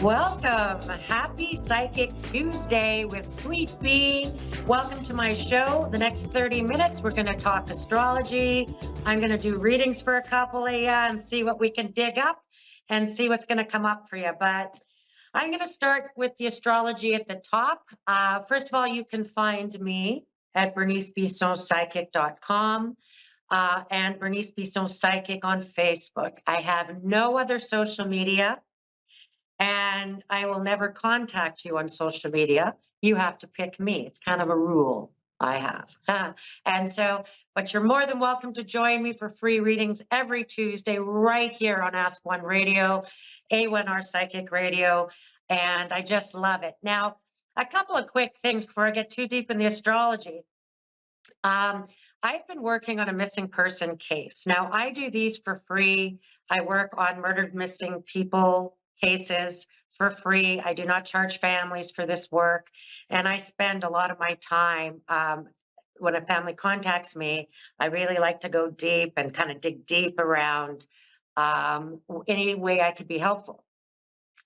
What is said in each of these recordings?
Welcome. Happy Psychic Tuesday with Sweet Bee. Welcome to my show. The next 30 minutes, we're going to talk astrology. I'm going to do readings for a couple of you and see what we can dig up and see what's going to come up for you. But I'm going to start with the astrology at the top. First of all, you can find me at bernicebissonpsychic.com and Bernice Bisson Psychic on Facebook. I have no other social media. And I will never contact you on social media. You have to pick me. It's kind of a rule I have. But you're more than welcome to join me for free readings every Tuesday right here on Ask One Radio, A1R Psychic Radio. And I just love it. Now, a couple of quick things before I get too deep in the astrology. I've been working on a missing person case. Now, I do these for free. I work on murdered missing people cases for free. I do not charge families for this work. And I spend a lot of my time when a family contacts me, I really like to go deep and kind of dig deep around any way I could be helpful.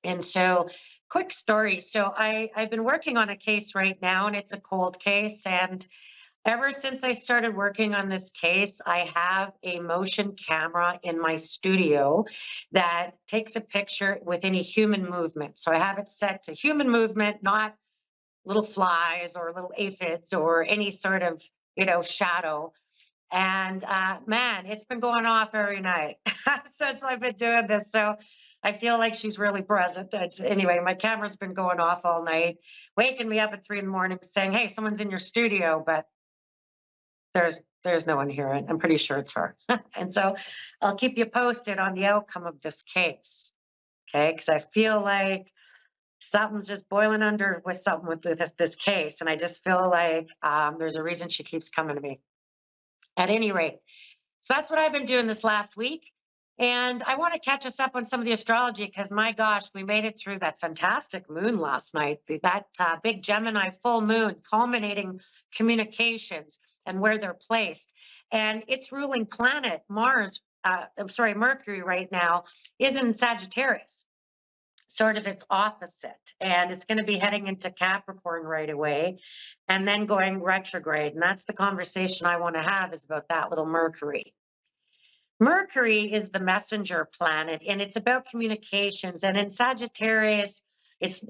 And so, quick story. So I've been working on a case right now, and it's a cold case. And ever since I started working on this case, I have a motion camera in my studio that takes a picture with any human movement. So I have it set to human movement, not little flies or little aphids or any sort of, shadow. And man, it's been going off every night since I've been doing this. So I feel like she's really present. Anyway, my camera's been going off all night, waking me up at 3 a.m. saying, hey, someone's in your studio, but there's no one here. I'm pretty sure it's her. And so I'll keep you posted on the outcome of this case. Okay. Because I feel like something's just boiling under with something with this case. And I just feel like there's a reason she keeps coming to me. At any rate, so that's what I've been doing this last week. And I want to catch us up on some of the astrology because, my gosh, we made it through that fantastic moon last night, that big Gemini full moon culminating communications and where they're placed. And its ruling planet, Mercury right now is in Sagittarius, sort of its opposite. And it's going to be heading into Capricorn right away and then going retrograde. And that's the conversation I want to have, is about that little Mercury. Mercury is the messenger planet, and it's about communications. And in Sagittarius, it's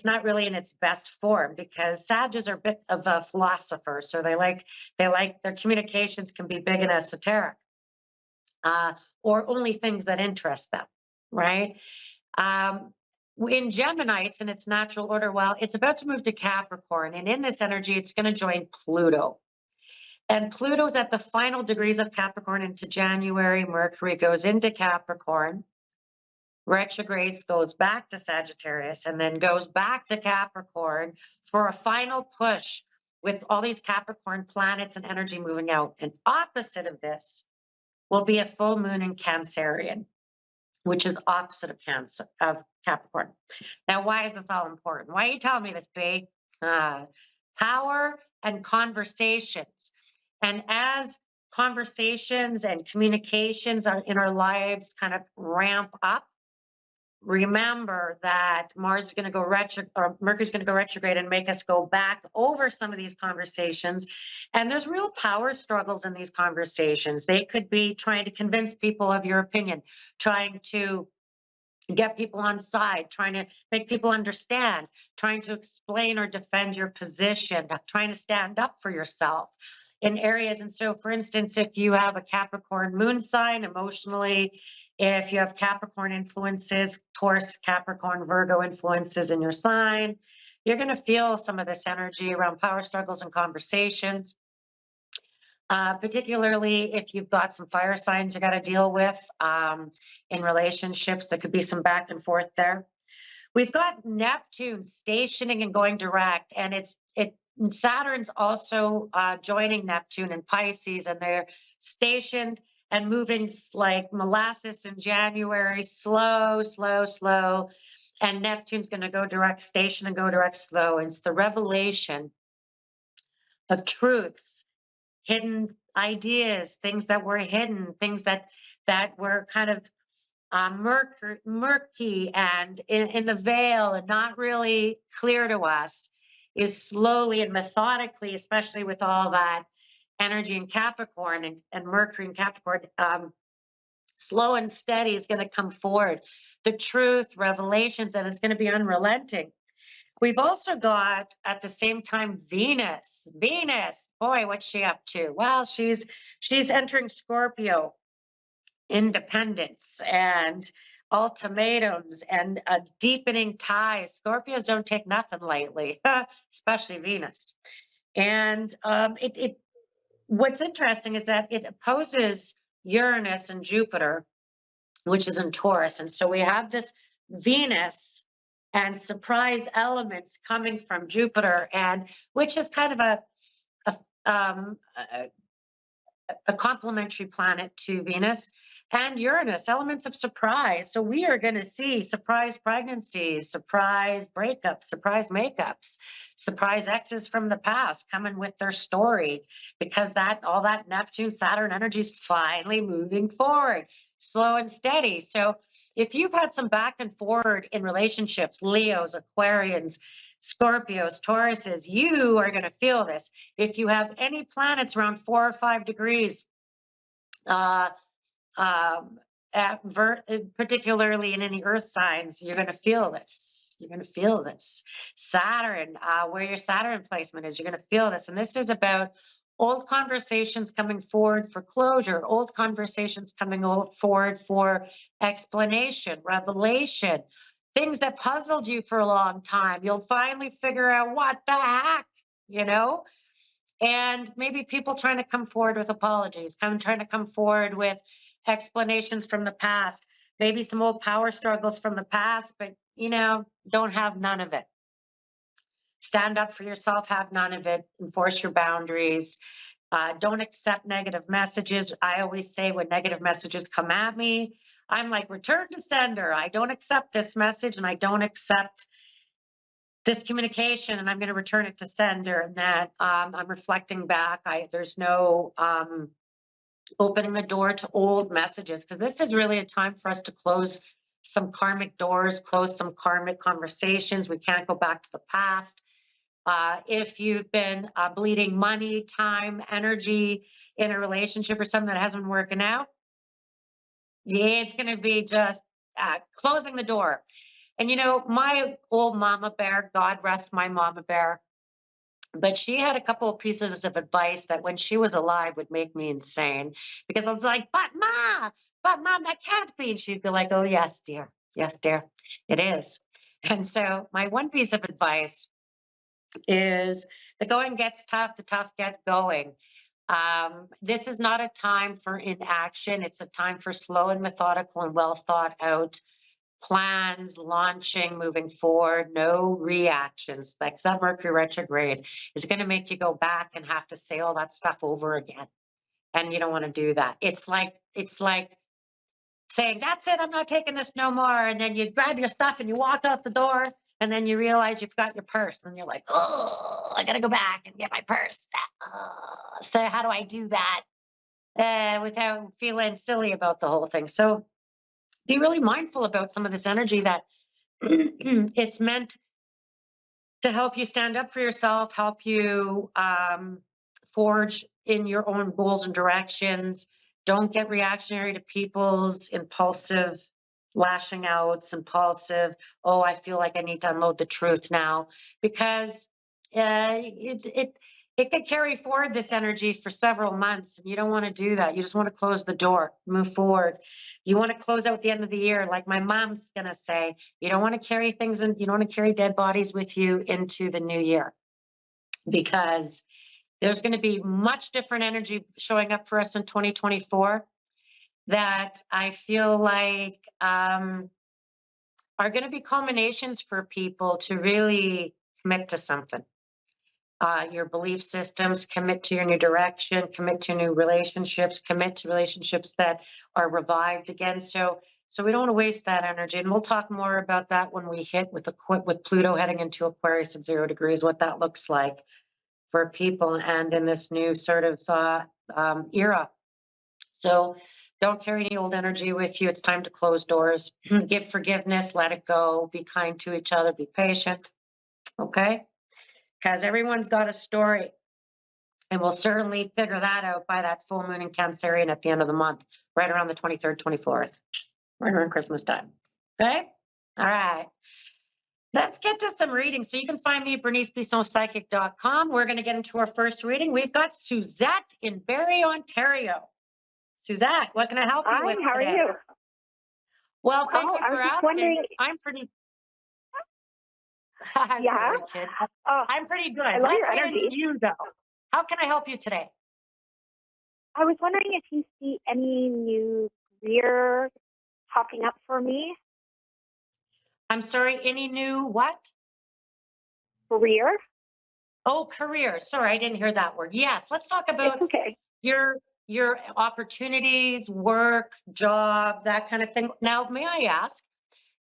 not really in its best form, because Sagittarius are a bit of a philosopher, so they like their communications can be big and esoteric, or only things that interest them, right? In Gemini, it's in its natural order. Well, it's about to move to Capricorn, and in this energy, it's going to join Pluto. And Pluto's at the final degrees of Capricorn into January. Mercury goes into Capricorn, retrogrades, goes back to Sagittarius, and then goes back to Capricorn for a final push with all these Capricorn planets and energy moving out. And opposite of this will be a full moon in Cancerian, which is opposite of Capricorn. Now, why is this all important? Why are you telling me this, Bea? Power and conversations. And as conversations and communications in our lives kind of ramp up, remember that Mercury's going to go retrograde and make us go back over some of these conversations. And there's real power struggles in these conversations. They could be trying to convince people of your opinion, trying to get people on side, trying to make people understand, trying to explain or defend your position, trying to stand up for yourself in areas. And so, for instance, if you have a Capricorn moon sign, emotionally, if you have Capricorn influences, Taurus, Capricorn, Virgo influences in your sign, you're going to feel some of this energy around power struggles and conversations. Particularly if you've got some fire signs you got to deal with in relationships. There could be some back and forth there. We've got Neptune stationing and going direct, and Saturn's also joining Neptune in Pisces, and they're stationed and moving like molasses in January, slow, slow, slow. And Neptune's going to go direct, station, and go direct, slow. And it's the revelation of truths, hidden ideas, things that were hidden, things that were kind of murky and in the veil and not really clear to us, is slowly and methodically, especially with all that energy in Capricorn and Mercury in Capricorn, slow and steady is going to come forward. The truth, revelations, and it's going to be unrelenting. We've also got at the same time Venus. Venus, boy, what's she up to? Well, she's entering Scorpio, independence and ultimatums and deepening ties. Scorpios don't take nothing lightly, especially Venus. And what's interesting is that it opposes Uranus and Jupiter, which is in Taurus. And so we have this Venus and surprise elements coming from Jupiter, and which is kind of a complementary planet to Venus and Uranus, elements of surprise. So we are going to see surprise pregnancies, surprise breakups, surprise makeups, surprise exes from the past coming with their story, because that all that Neptune, Saturn energy is finally moving forward, slow and steady. So if you've had some back and forward in relationships, Leos, Aquarians, Scorpios, Tauruses, you are going to feel this. If you have any planets around 4 or 5 degrees, uh, particularly in any earth signs, you're going to feel this. You're going to feel this. Saturn, where your Saturn placement is, you're going to feel this. And this is about old conversations coming forward for closure, old conversations coming forward for explanation, revelation, things that puzzled you for a long time. You'll finally figure out what the heck, you know? And maybe people trying to come forward with apologies, trying to come forward with explanations from the past, maybe some old power struggles from the past, but don't have none of it. Stand up for yourself, have none of it, enforce your boundaries. Don't accept negative messages. I always say when negative messages come at me, I'm like, return to sender. I don't accept this message and I don't accept this communication, and I'm going to return it to sender. And that I'm reflecting back. There's no opening the door to old messages, because this is really a time for us to close some karmic doors, close some karmic conversations. We can't go back to the past. If you've been bleeding money, time, energy in a relationship or something that hasn't been working out, yeah, it's going to be just closing the door. And my old mama bear, God rest my mama bear, but she had a couple of pieces of advice that when she was alive would make me insane, because I was like, but mom, that can't be. And she'd be like, oh, yes, dear. Yes, dear, it is. And so my one piece of advice is the going gets tough, the tough get going. This is not a time for inaction. It's a time for slow and methodical and well thought out plans, launching, moving forward, no reactions. Like that Mercury retrograde is going to make you go back and have to say all that stuff over again. And you don't want to do that. It's like saying, that's it, I'm not taking this no more. And then you grab your stuff and you walk out the door, and then you realize you've got your purse. And you're like, oh, I got to go back and get my purse. So how do I do that without feeling silly about the whole thing? So be really mindful about some of this energy that it's meant to help you stand up for yourself, help you forge in your own goals and directions. Don't get reactionary to people's impulsive lashing outs, impulsive, oh, I feel like I need to unload the truth now, because it could carry forward this energy for several months, and you don't want to do that. You just want to close the door, move forward. You want to close out the end of the year, like my mom's going to say. You don't want to carry things, and you don't want to carry dead bodies with you into the new year, because there's going to be much different energy showing up for us in 2024 that I feel like are going to be culminations for people to really commit to something. Your belief systems, commit to your new direction, commit to new relationships, commit to relationships that are revived again. So we don't want to waste that energy. And we'll talk more about that when we hit with Pluto heading into Aquarius at 0 degrees, what that looks like for people and in this new sort of era. So Don't carry any old energy with you. It's time to close doors. Give forgiveness, let it go, be kind to each other, be patient. Okay? Because everyone's got a story. And we'll certainly figure that out by that full moon in Cancerian at the end of the month, right around the 23rd, 24th, right around Christmas time. Okay? All right. Let's get to some readings. So you can find me at BerniceBissonPsychic.com. We're going to get into our first reading. We've got Suzette in Barrie, Ontario. Suzette, what can I help you Hi, with how are today? you? Well, thank Oh, you I for was just asking. wondering. I'm pretty, Yeah. sorry, kid. Oh, I'm pretty good. I love Let's your get into energy. you, though. How can I help you today? I was wondering if you see any new career popping up for me. I'm sorry, any new what? Career? Oh, career. Sorry, I didn't hear that word. Yes, let's talk It's about okay. your your opportunities, work, job, that kind of thing. Now, may I ask,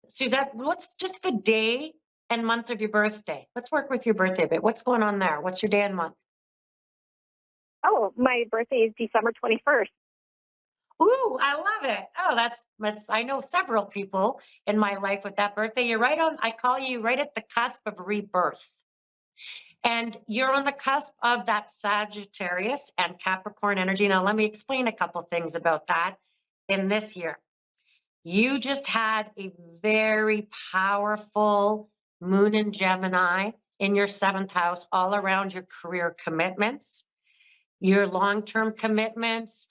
Suzette, what's just the day and month of your birthday? Let's work with your birthday a bit. What's going on there? What's your day and month? Oh, my birthday is December 21st. Ooh, I love it. Oh, that's I know several people in my life with that birthday. You're right on, I call you right at the cusp of rebirth. And you're on the cusp of that Sagittarius and Capricorn energy. Now, let me explain a couple things about that in this year. You just had a very powerful moon in Gemini in your seventh house, all around your career commitments, your long term commitments.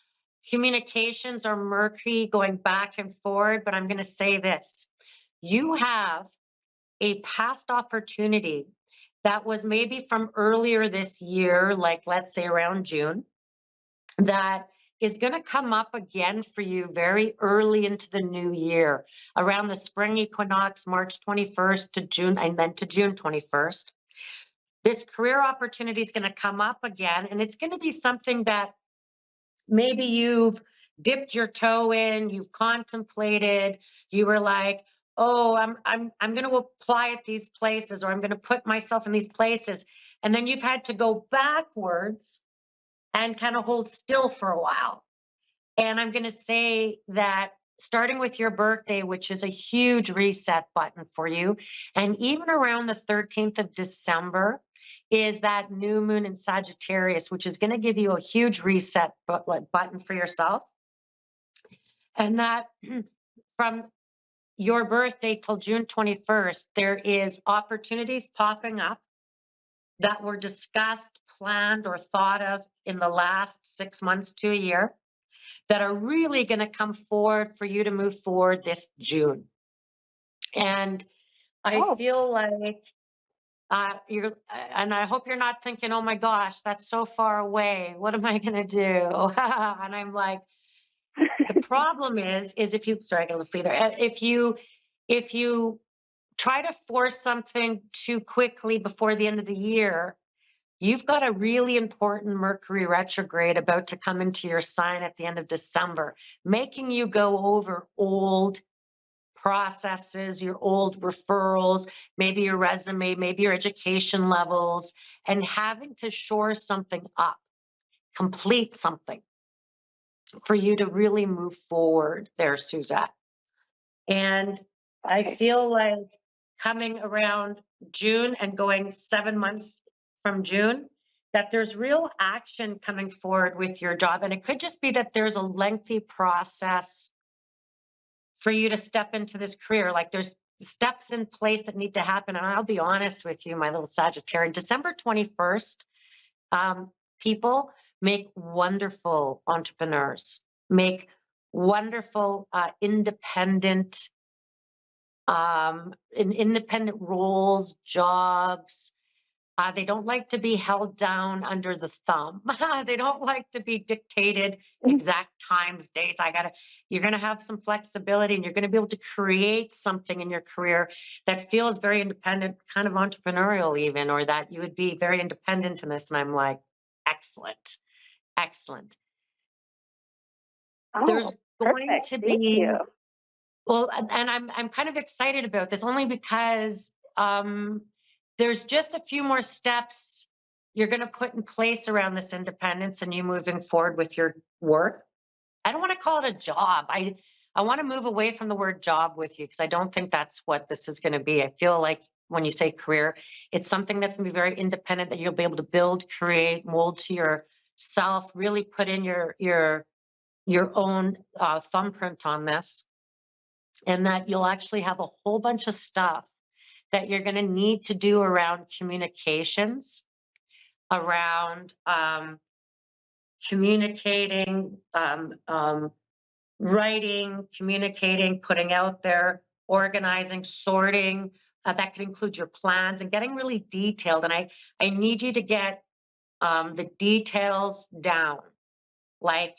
Communications are murky going back and forward, but I'm going to say this: you have a past opportunity that was maybe from earlier this year, like let's say around June, that is going to come up again for you very early into the new year, around the spring equinox, March 21st to June, and then to June 21st. This career opportunity is going to come up again, and it's going to be something that maybe you've dipped your toe in, you've contemplated, you were like, oh, I'm going to apply at these places, or I'm going to put myself in these places. And then you've had to go backwards and kind of hold still for a while. And I'm going to say that starting with your birthday, which is a huge reset button for you, and even around the 13th of December is that new moon in Sagittarius, which is going to give you a huge reset button for yourself. And that from your birthday till June 21st, there is opportunities popping up that were discussed, planned, or thought of in the last 6 months to a year that are really going to come forward for you to move forward this June. And I Oh, feel like you're, and I hope you're not thinking, oh my gosh, that's so far away. What am I going to do? And I'm like, the problem is if you, sorry, I got a little flee there. If you try to force something too quickly before the end of the year, you've got a really important Mercury retrograde about to come into your sign at the end of December, making you go over old processes, your old referrals, maybe your resume, maybe your education levels, and having to shore something up, complete something for you to really move forward there, Suzette. And I okay. feel like coming around June and going 7 months from June, that there's real action coming forward with your job. And it could just be that there's a lengthy process for you to step into this career. Like there's steps in place that need to happen. And I'll be honest with you, my little Sagittarian, December 21st, people make wonderful entrepreneurs, make wonderful independent in independent roles, jobs. They don't like to be held down under the thumb. They don't like to be dictated exact times, dates. You're going to have some flexibility and you're going to be able to create something in your career that feels very independent, kind of entrepreneurial even, or that you would be very independent in this. And I'm like, excellent, excellent. There's Oh, going perfect. to Thank be, you. well, and I'm kind of excited about this only because there's just a few more steps you're going to put in place around this independence and you moving forward with your work. I don't want to call it a job. I want to move away from the word job with you because I don't think that's what this is going to be. I feel like when you say career, it's something that's going to be very independent, that you'll be able to build, create, mold to yourself, really put in your own thumbprint on this, and that you'll actually have a whole bunch of stuff that you're going to need to do around communications, around communicating, writing, communicating, putting out there, organizing, sorting. That could include your plans and getting really detailed. And I need you to get the details down, like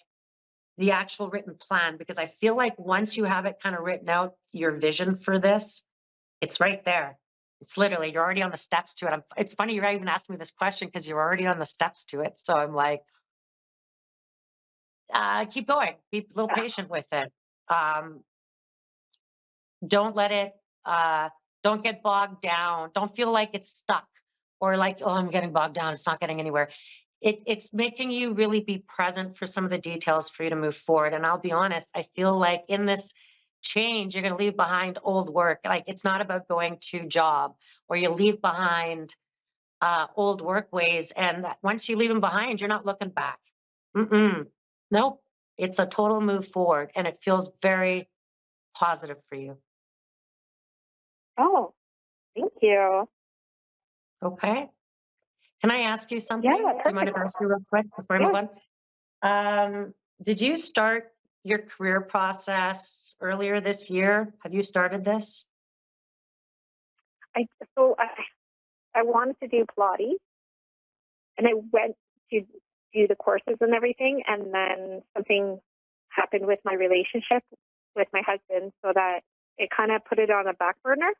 the actual written plan, because I feel like once you have it kind of written out, your vision for this, it's right there. It's literally, you're already on the steps to it. It's funny you're even asking me this question because you're already on the steps to it. So I'm like, keep going. Be a little patient with it. Um, don't let it, don't get bogged down. Don't feel like it's stuck or like, oh, I'm getting bogged down. It's not getting anywhere. It's making you really be present for some of the details for you to move forward. And I'll be honest, I feel like in this change, you're going to leave behind old work. Like it's not about going to job, or you leave behind old work ways. And once you leave them behind, you're not looking back. Mm-mm. Nope. It's a total move forward, and it feels very positive for you. Oh, thank you. Okay. Can I ask you something? Yeah, Do you mind if I perfect. ask you real quick before I Yeah. move on? Did you start your career process earlier this year? Have you started this? I so I wanted to do Pilates, and I went to do the courses and everything, and then something happened with my relationship with my husband, so that it kind of put it on a back burner.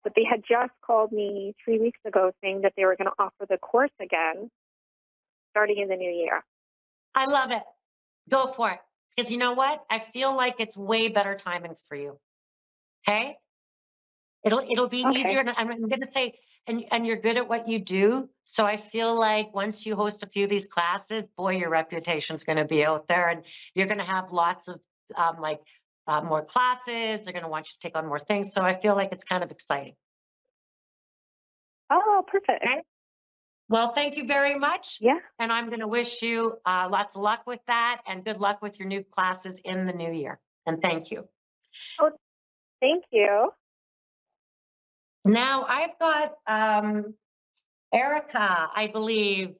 But they had just called me 3 weeks ago saying that they were going to offer the course again starting in the new year. I love it. Go for it. Because you know what? I feel like it's way better timing for you. Okay? It'll be Okay. easier. And I'm going to say, and you're good at what you do. So I feel like once you host a few of these classes, boy, your reputation's going to be out there, and you're going to have lots of more classes. They're going to want you to take on more things. So I feel like it's kind of exciting. Oh, perfect. Okay. Well, thank you very much. Yeah. And I'm going to wish you lots of luck with that, and good luck with your new classes in the new year. And thank you. Oh, thank you. Now I've got Erica, I believe,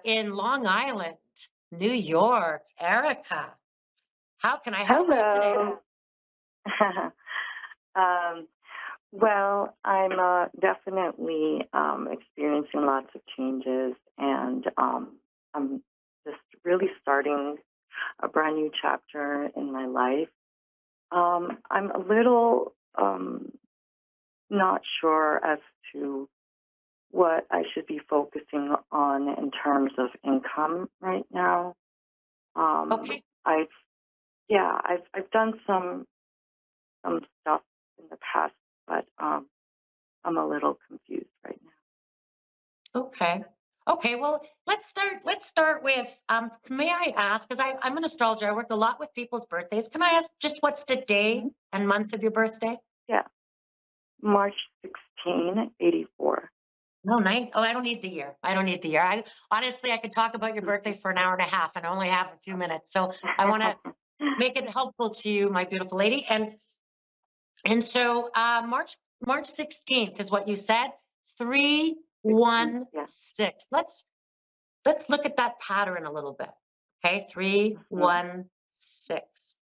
in Long Island, New York. Erica, how can I help you today? Hello. um, well, I'm definitely experiencing lots of changes, and I'm just really starting a brand new chapter in my life. I'm a little not sure as to what I should be focusing on in terms of income right now. Okay. I've I've done some stuff in the past, but I'm a little confused right now. Okay. Okay. Well, let's start with, may I ask, because I'm an astrologer, I work a lot with people's birthdays. Can I ask just what's the day Mhm. and month of your birthday? Yeah, March 16, 84. No, night. Oh, I don't need the year. I don't need the year. I honestly, I could talk about your birthday for an hour and a half and I only have a few minutes. So I want to make it helpful to you, my beautiful lady. And so March 16th is what you said. Yeah. 316. Let's look at that pattern a little bit. Okay, Mhm. 316.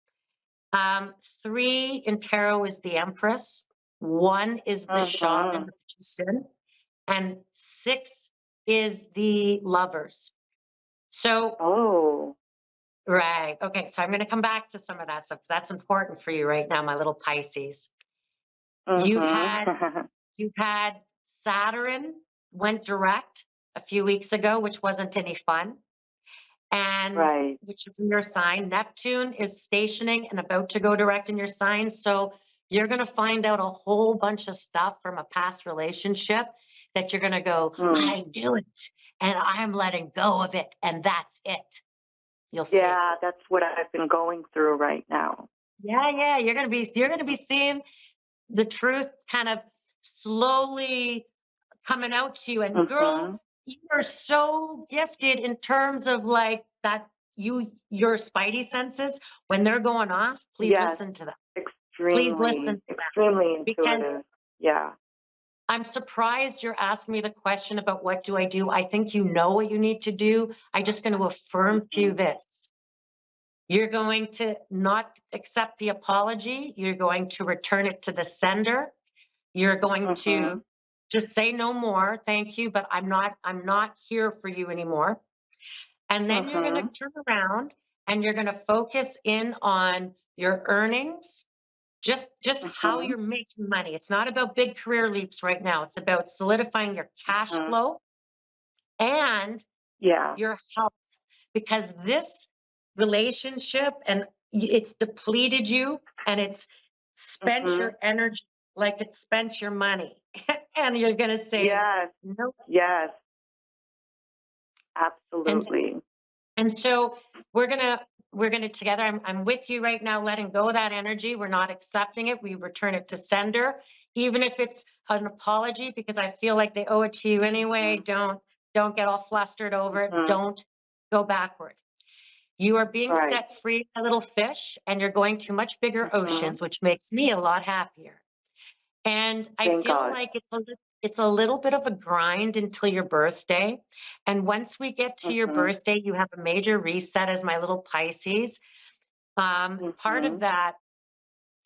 3 in tarot is the Empress. 1 is the Shaman, Mhm. the magician, and 6 is the Lovers. So, Oh. right. Okay. So I'm going to come back to some of that stuff, 'cause that's important for you right now, my little Pisces. You've had Mhm. You've had Saturn went direct a few weeks ago, which wasn't any fun, and Right. which is in your sign. Neptune is stationing and about to go direct in your sign. So you're going to find out a whole bunch of stuff from a past relationship that you're going to go, Mm. I knew it, and I'm letting go of it, and that's it. You'll see. Yeah, that's what I've been going through right now. Yeah, you're gonna be seeing the truth kind of slowly coming out to you. And girl, Mhm. you are so gifted in terms of like that your spidey senses when they're going off, please Yes, listen to them. Please listen extremely, to them extremely because intuitive. Yeah. I'm surprised you're asking me the question about what do I do. I think you know what you need to do. I'm just going to affirm to you Mhm. this. You're going to not accept the apology. You're going to return it to the sender. You're going to Mhm. just say no more, thank you, but I'm not here for you anymore. And then you're going to Mhm. turn around and you're going to focus in on your earnings, just how Mhm. you're making money. It's not about big career leaps right now. It's about solidifying your cash Mhm. flow and Yeah. your health, because this relationship and it's depleted you and it's spent Mhm. your energy like it spent your money. And you're going to say Yes. no. Yes. And Absolutely. and so we're gonna together. I'm with you right now, letting go of that energy. We're not accepting it. We return it to sender, even if it's an apology, because I feel like they owe it to you anyway. Mhm. Don't get all flustered over it. Mhm. Don't go backward. You are being Right. set free, a little fish, and you're going to much bigger Mhm. oceans, which makes me a lot happier. And I Thank feel God. like it's a little bit of a grind until your birthday. And once we get to your Mhm. birthday, you have a major reset as my little Pisces. Part of Mhm. that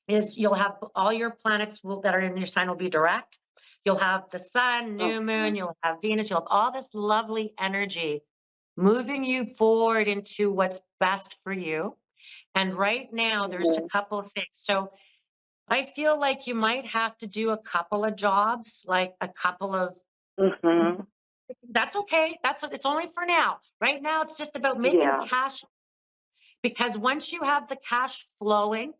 is you'll have all your planets that are in your sign will be direct. You'll have the sun, new moon, Mhm. you'll have Venus, you'll have all this lovely energy moving you forward into what's best for you. And right now, there's a Mhm. couple of things. So I feel like you might have to do a couple of jobs, like a couple of Mhm. that's okay. It's only for now. Right now, it's just about making Yeah. cash because once you have the cash flowing,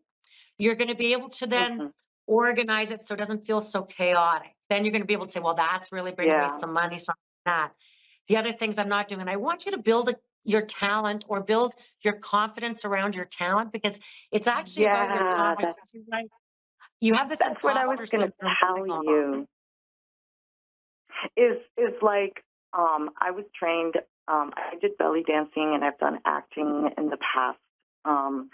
you're going to be able to then Mhm. organize it so it doesn't feel so chaotic. Then you're going to be able to say, well, that's really bringing me Yeah. some money, so that. The other things I'm not doing. And I want you to build your talent or build your confidence around your talent because it's actually about your Yeah. confidence too, right? You have this That's what I was imposter gonna syndrome tell going on. you. Is like I was trained. I did belly dancing and I've done acting in the past. Um,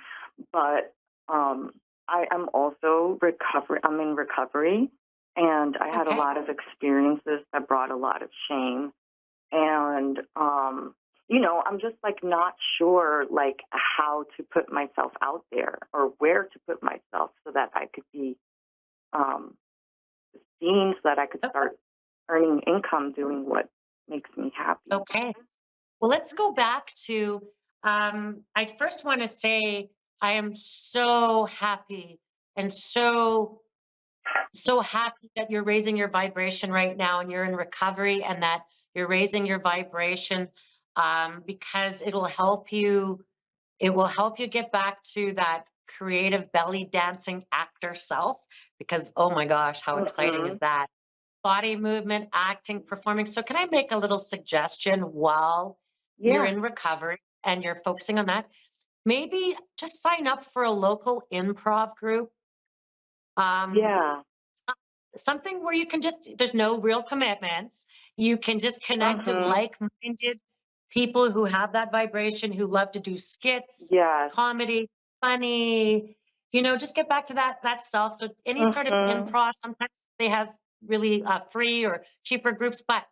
but I'm also recovery. I'm in recovery, and I had a Okay. lot of experiences that brought a lot of shame. And I'm just like not sure like how to put myself out there or where to put myself so that I could be um, seen, so that I could start earning income doing what makes me happy. Okay. Well, let's go back to, I first want to say I am so happy and so happy that you're raising your vibration right now and you're in recovery and that you're raising your vibration because it will help you get back to that creative belly dancing actor self because, oh my gosh, how exciting is Mhm. that? Body movement, acting, performing. So can I make a little suggestion while you're Yeah. in recovery and you're focusing on that? Maybe just sign up for a local improv group. Um, Yeah. so- Something where you can just, there's no real commitments. You can just connect with Mhm. like-minded people who have that vibration, who love to do skits, Yes. comedy, funny, just get back to that self. So any sort of Mhm. improv, sometimes they have really free or cheaper groups, but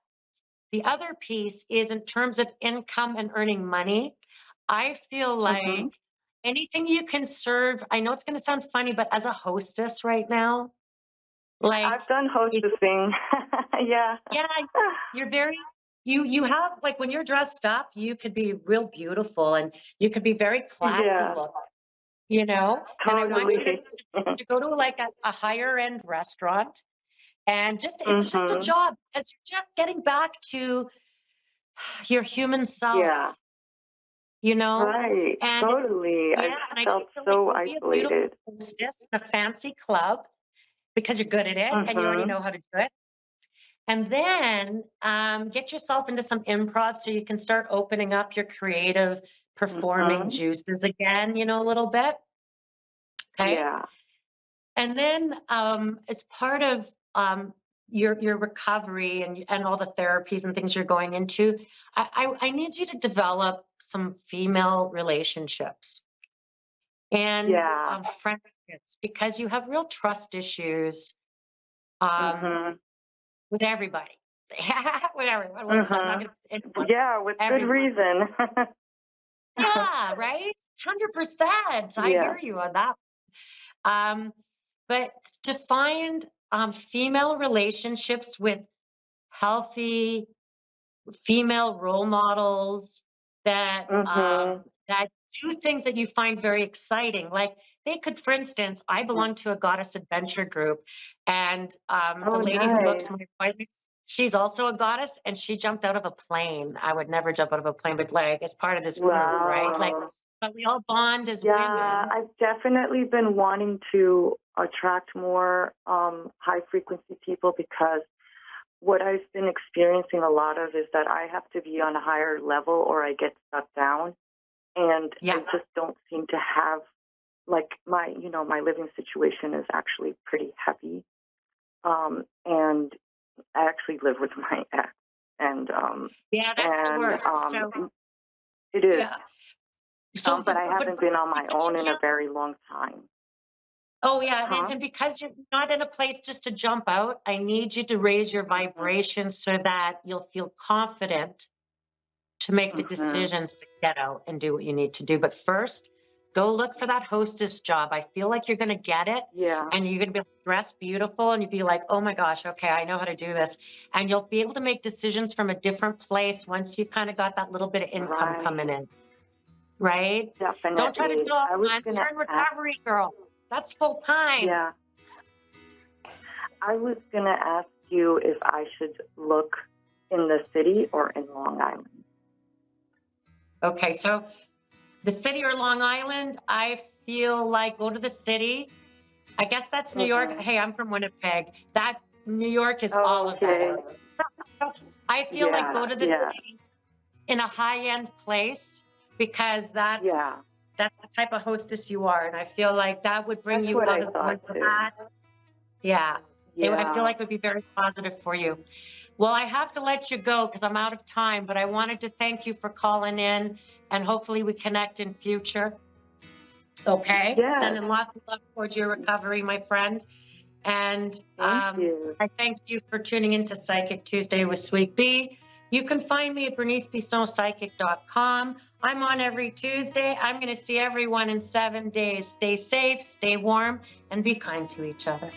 the other piece is in terms of income and earning money. I feel like Mhm. anything you can serve, I know it's going to sound funny, but as a hostess right now, like, I've done it, hostessing. Yeah. yeah, you're very, you have, like, when you're dressed up, you could be real beautiful and you could be very classy Yeah. look. And I want you to, Totally. to go to like a higher end restaurant and it's just a Mhm. job because you're just getting back to your human Yeah. self. Right. And it's, Totally. I yeah, and I just felt feel like so you'll be a beautiful isolated. hostess in a fancy club because you're good at it and you already Mhm. know how to do it. And then get yourself into some improv so you can start opening up your creative performing Mhm. juices again, a little bit. Okay. Yeah. And then as part of your recovery and all the therapies and things you're going into, I need you to develop some female relationships and Yeah. friendships because you have real trust issues um, Mhm. with everybody. With everyone. I'm not Mhm. going to Yeah, with good everyone. reason. Yeah, right. 100%. I Yeah. hear you on that. Um, but to find female relationships with healthy female role models Mhm. that do things that you find very exciting. Like they could, for instance, I belong to a goddess adventure group, and the Oh, lady who nice. books my appointments, she's also a goddess, and she jumped out of a plane. I would never jump out of a plane, but like as part of this group, right? Like, Wow. but we all bond as Yeah, women. I've definitely been wanting to attract more high frequency people because what I've been experiencing a lot of is that I have to be on a higher level or I get stuck down. And I Yeah. just don't seem to have like my living situation is actually pretty heavy. And I actually live with my ex and Yeah, that's the worst. So it is. yeah. So But I haven't been on my because you own in a can't. very long time. Oh yeah, Huh? and because you're not in a place just to jump out, I need you to raise your Mhm. vibration so that you'll feel confident to make the Mhm. decisions to get out and do what you need to do. But first, go look for that hostess job. I feel like you're going to get it, Yeah. and you're going to be dressed beautiful, and you'll be like, "Oh my gosh, okay, I know how to do this." And you'll be able to make decisions from a different place once you've kind of got that little bit of income coming Right. in, right? Don't try to do Definitely. it all I at was once. gonna You're in ask. recovery, girl. That's full time. Yeah. I was gonna ask you if I should look in the city or in Long Island. Okay, so the city or Long Island, I feel like go to the city. I guess that's New York. Mhm. Hey, I'm from Winnipeg. That New York is all Oh, of that okay. area. I feel like go Yeah. to the Yeah. city in a high-end place because Yeah. that's the type of hostess you are. And I feel like that would bring That's you what out I of the thought winter too. hat. Yeah. I feel Yeah. like it would be very positive for you. Well, I have to let you go because I'm out of time, but I wanted to thank you for calling in and hopefully we connect in future. Okay. Yes. Sending lots of love towards your recovery, my friend. And Thank you. I thank you for tuning into Psychic Tuesday with Sweet Bee. You can find me at bernicebissonpsychic.com. I'm on every Tuesday. I'm going to see everyone in 7 days. Stay safe, stay warm, and be kind to each other.